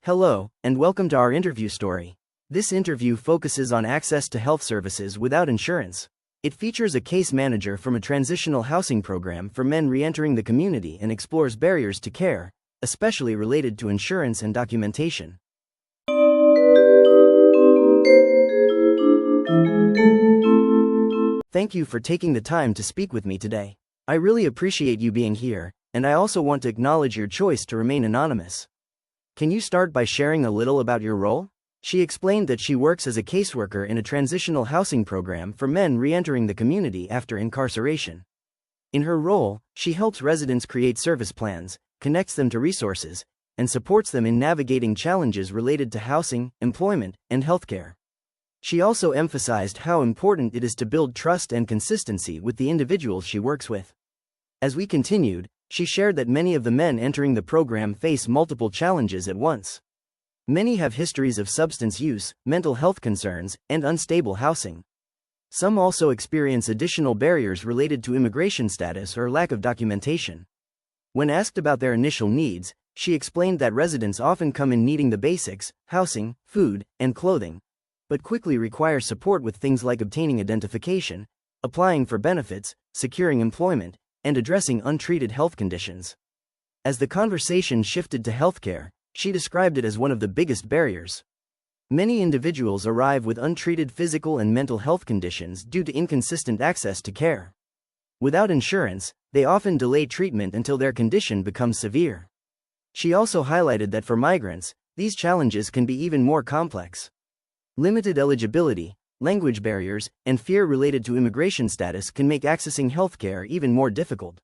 Hello, and welcome to our interview story. This interview focuses on access to health services without insurance. It features a case manager from a transitional housing program for men re-entering the community and explores barriers to care, especially related to insurance and documentation. Thank you for taking the time to speak with me today. I really appreciate you being here, and I also want to acknowledge your choice to remain anonymous. Can you start by sharing a little about your role? She explained that she works as a caseworker in a transitional housing program for men re-entering the community after incarceration. In her role, she helps residents create service plans, connects them to resources, and supports them in navigating challenges related to housing, employment, and healthcare. She also emphasized how important it is to build trust and consistency with the individuals she works with. As we continued, she shared that many of the men entering the program face multiple challenges at once. Many have histories of substance use, mental health concerns, and unstable housing. Some also experience additional barriers related to immigration status or lack of documentation. When asked about their initial needs, she explained that residents often come in needing the basics, housing, food, and clothing, but quickly require support with things like obtaining identification, applying for benefits, securing employment, and addressing untreated health conditions. As the conversation shifted to healthcare, she described it as one of the biggest barriers. Many individuals arrive with untreated physical and mental health conditions due to inconsistent access to care. Without insurance, they often delay treatment until their condition becomes severe. She also highlighted that for migrants, these challenges can be even more complex. Limited eligibility, language barriers, and fear related to immigration status can make accessing healthcare even more difficult.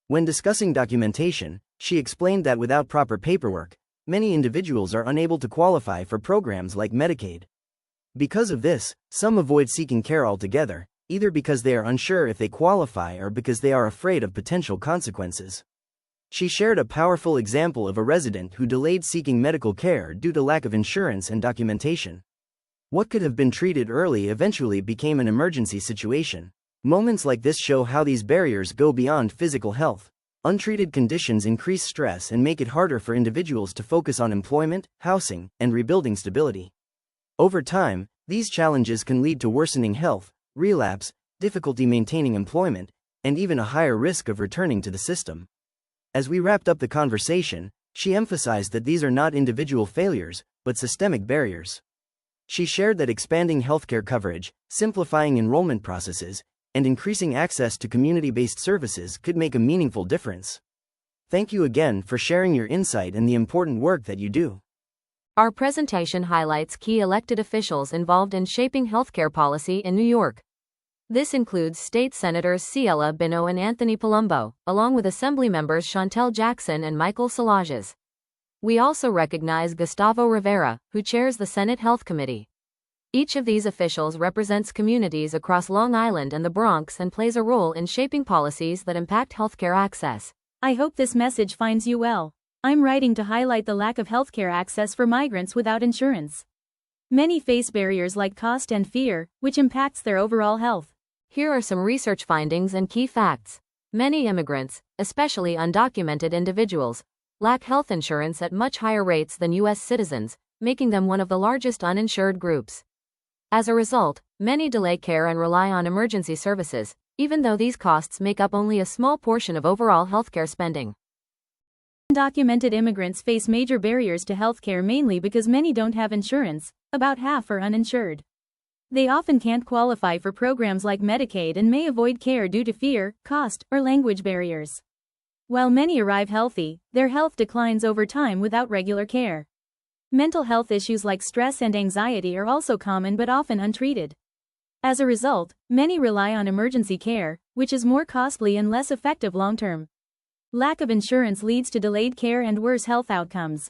When discussing documentation, she explained that without proper paperwork, many individuals are unable to qualify for programs like Medicaid. Because of this, some avoid seeking care altogether, either because they are unsure if they qualify or because they are afraid of potential consequences. She shared a powerful example of a resident who delayed seeking medical care due to lack of insurance and documentation. What could have been treated early eventually became an emergency situation. Moments like this show how these barriers go beyond physical health. Untreated conditions increase stress and make it harder for individuals to focus on employment, housing, and rebuilding stability. Over time, these challenges can lead to worsening health, relapse, difficulty maintaining employment, and even a higher risk of returning to the system. As we wrapped up the conversation, she emphasized that these are not individual failures, but systemic barriers. She shared that expanding healthcare coverage, simplifying enrollment processes, and increasing access to community-based services could make a meaningful difference. Thank you again for sharing your insight and the important work that you do. Our presentation highlights key elected officials involved in shaping healthcare policy in New York. This includes State Senators Ciela Bino and Anthony Palumbo, along with Assembly members Chantel Jackson and Michael Salages. We also recognize Gustavo Rivera, who chairs the Senate Health Committee. Each of these officials represents communities across Long Island and the Bronx and plays a role in shaping policies that impact healthcare access. I hope this message finds you well. I'm writing to highlight the lack of healthcare access for migrants without insurance. Many face barriers like cost and fear, which impacts their overall health. Here are some research findings and key facts. Many immigrants, especially undocumented individuals, lack health insurance at much higher rates than U.S. citizens, making them one of the largest uninsured groups. As a result, many delay care and rely on emergency services, even though these costs make up only a small portion of overall healthcare spending. Undocumented immigrants face major barriers to healthcare mainly because many don't have insurance, about half are uninsured. They often can't qualify for programs like Medicaid and may avoid care due to fear, cost, or language barriers. While many arrive healthy, their health declines over time without regular care. Mental health issues like stress and anxiety are also common but often untreated. As a result, many rely on emergency care, which is more costly and less effective long-term. Lack of insurance leads to delayed care and worse health outcomes.